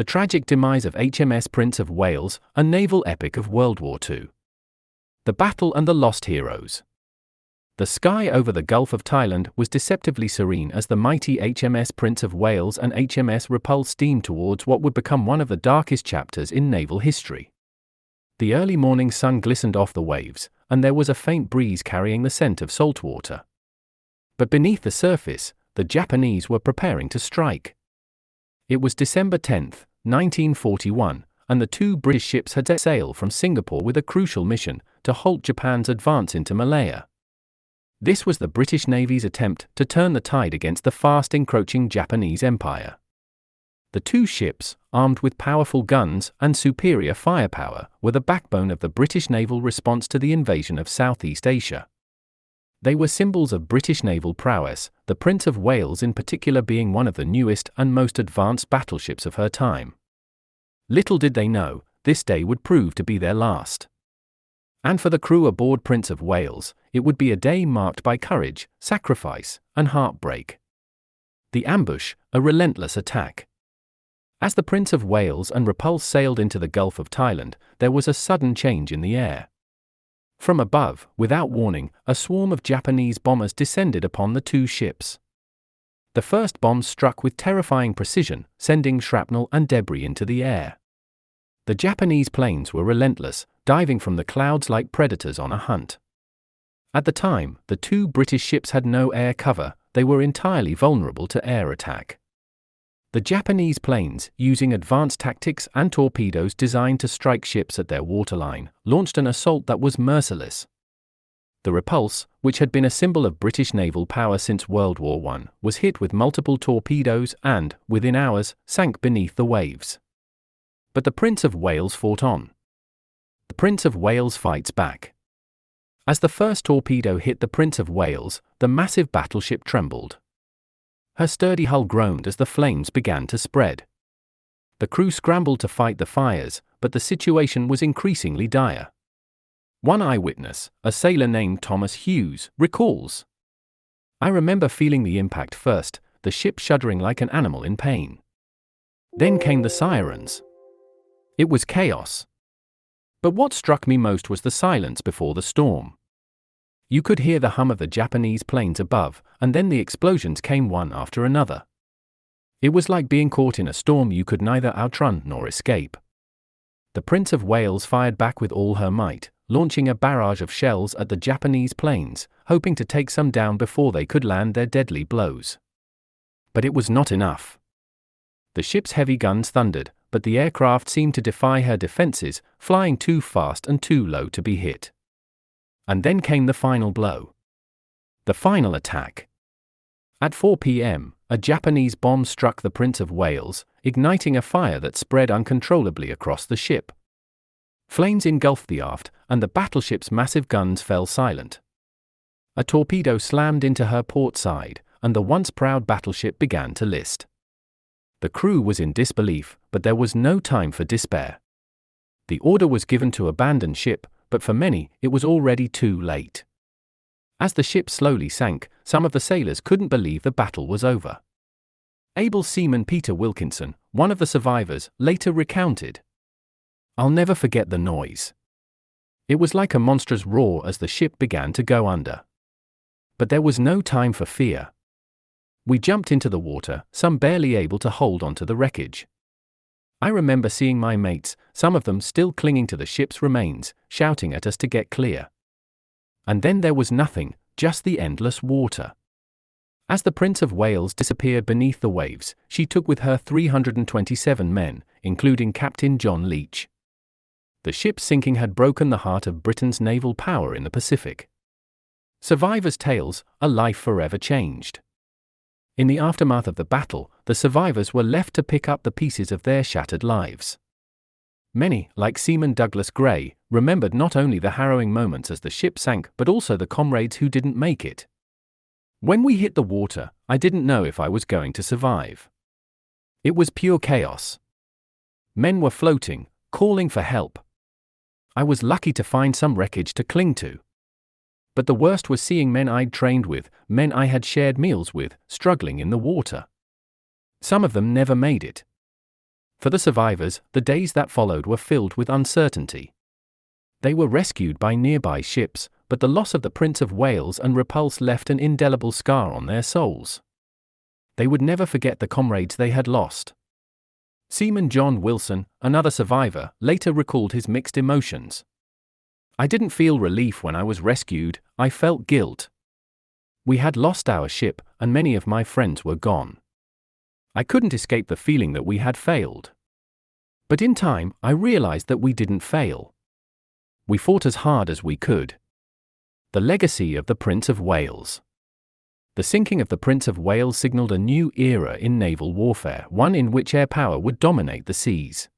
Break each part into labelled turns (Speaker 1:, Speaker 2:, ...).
Speaker 1: The tragic demise of HMS Prince of Wales, a naval epic of World War II. The battle and the lost heroes. The sky over the Gulf of Thailand was deceptively serene as the mighty HMS Prince of Wales and HMS Repulse steamed towards what would become one of the darkest chapters in naval history. The early morning sun glistened off the waves, and there was a faint breeze carrying the scent of saltwater. But beneath the surface, the Japanese were preparing to strike. It was December 10, 1941, and the two British ships had set sail from Singapore with a crucial mission, to halt Japan's advance into Malaya. This was the British Navy's attempt to turn the tide against the fast encroaching Japanese Empire. The two ships, armed with powerful guns and superior firepower, were the backbone of the British naval response to the invasion of Southeast Asia. They were symbols of British naval prowess, the Prince of Wales in particular being one of the newest and most advanced battleships of her time. Little did they know, this day would prove to be their last. And for the crew aboard Prince of Wales, it would be a day marked by courage, sacrifice, and heartbreak. The ambush, a relentless attack. As the Prince of Wales and Repulse sailed into the Gulf of Thailand, there was a sudden change in the air. From above, without warning, a swarm of Japanese bombers descended upon the two ships. The first bombs struck with terrifying precision, sending shrapnel and debris into the air. The Japanese planes were relentless, diving from the clouds like predators on a hunt. At the time, the two British ships had no air cover, they were entirely vulnerable to air attack. The Japanese planes, using advanced tactics and torpedoes designed to strike ships at their waterline, launched an assault that was merciless. The Repulse, which had been a symbol of British naval power since World War I, was hit with multiple torpedoes and, within hours, sank beneath the waves. But the Prince of Wales fought on. The Prince of Wales fights back. As the first torpedo hit the Prince of Wales, the massive battleship trembled. Her sturdy hull groaned as the flames began to spread. The crew scrambled to fight the fires, but the situation was increasingly dire. One eyewitness, a sailor named Thomas Hughes, recalls, "I remember feeling the impact first, the ship shuddering like an animal in pain. Then came the sirens. It was chaos. But what struck me most was the silence before the storm. You could hear the hum of the Japanese planes above, and then the explosions came one after another. It was like being caught in a storm you could neither outrun nor escape." The Prince of Wales fired back with all her might, launching a barrage of shells at the Japanese planes, hoping to take some down before they could land their deadly blows. But it was not enough. The ship's heavy guns thundered, but the aircraft seemed to defy her defenses, flying too fast and too low to be hit. And then came the final blow. The final attack. At 4 p.m., a Japanese bomb struck the Prince of Wales, igniting a fire that spread uncontrollably across the ship. Flames engulfed the aft, and the battleship's massive guns fell silent. A torpedo slammed into her port side, and the once proud battleship began to list. The crew was in disbelief, but there was no time for despair. The order was given to abandon ship, but for many, it was already too late. As the ship slowly sank, some of the sailors couldn't believe the battle was over. Able seaman Peter Wilkinson, one of the survivors, later recounted, "I'll never forget the noise. It was like a monstrous roar as the ship began to go under. But there was no time for fear. We jumped into the water, some barely able to hold onto the wreckage. I remember seeing my mates, some of them still clinging to the ship's remains, shouting at us to get clear. And then there was nothing, just the endless water." As the Prince of Wales disappeared beneath the waves, she took with her 327 men, including Captain John Leach. The ship's sinking had broken the heart of Britain's naval power in the Pacific. Survivors' tales, a life forever changed. In the aftermath of the battle, the survivors were left to pick up the pieces of their shattered lives. Many, like Seaman Douglas Gray, remembered not only the harrowing moments as the ship sank but also the comrades who didn't make it. "When we hit the water, I didn't know if I was going to survive. It was pure chaos. Men were floating, calling for help. I was lucky to find some wreckage to cling to. But the worst was seeing men I'd trained with, men I had shared meals with, struggling in the water. Some of them never made it. For the survivors, the days that followed were filled with uncertainty. They were rescued by nearby ships, but the loss of the Prince of Wales and Repulse left an indelible scar on their souls. They would never forget the comrades they had lost. Seaman John Wilson, another survivor, later recalled his mixed emotions. "I didn't feel relief when I was rescued, I felt guilt. We had lost our ship, and many of my friends were gone. I couldn't escape the feeling that we had failed. But in time, I realized that we didn't fail. We fought as hard as we could." The legacy of the Prince of Wales. The sinking of the Prince of Wales signaled a new era in naval warfare, one in which air power would dominate the seas.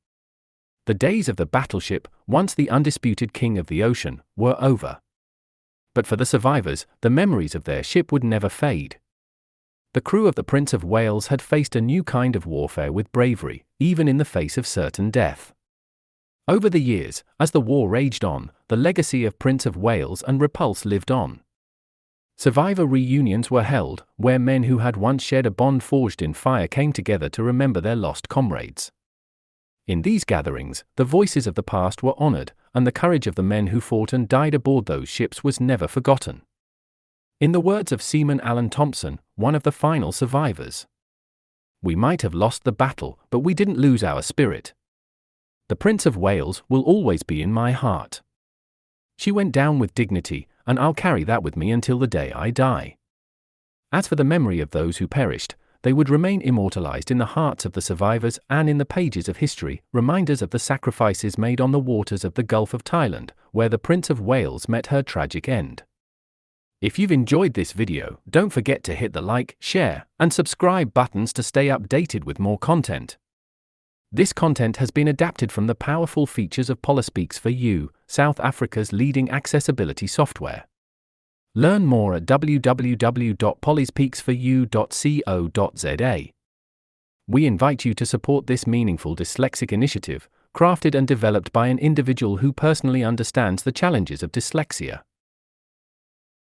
Speaker 1: The days of the battleship, once the undisputed king of the ocean, were over. But for the survivors, the memories of their ship would never fade. The crew of the Prince of Wales had faced a new kind of warfare with bravery, even in the face of certain death. Over the years, as the war raged on, the legacy of Prince of Wales and Repulse lived on. Survivor reunions were held, where men who had once shared a bond forged in fire came together to remember their lost comrades. In these gatherings, the voices of the past were honored, and the courage of the men who fought and died aboard those ships was never forgotten. In the words of Seaman Alan Thompson, one of the final survivors, "We might have lost the battle, but we didn't lose our spirit. The Prince of Wales will always be in my heart. She went down with dignity, and I'll carry that with me until the day I die." As for the memory of those who perished, they would remain immortalized in the hearts of the survivors and in the pages of history, reminders of the sacrifices made on the waters of the Gulf of Thailand, where the Prince of Wales met her tragic end. If you've enjoyed this video, don't forget to hit the like, share, and subscribe buttons to stay updated with more content. This content has been adapted from the powerful features of Polyspeaks for You, South Africa's leading accessibility software. Learn more at www.polyspeaksforyou.co.za. We invite you to support this meaningful dyslexic initiative, crafted and developed by an individual who personally understands the challenges of dyslexia.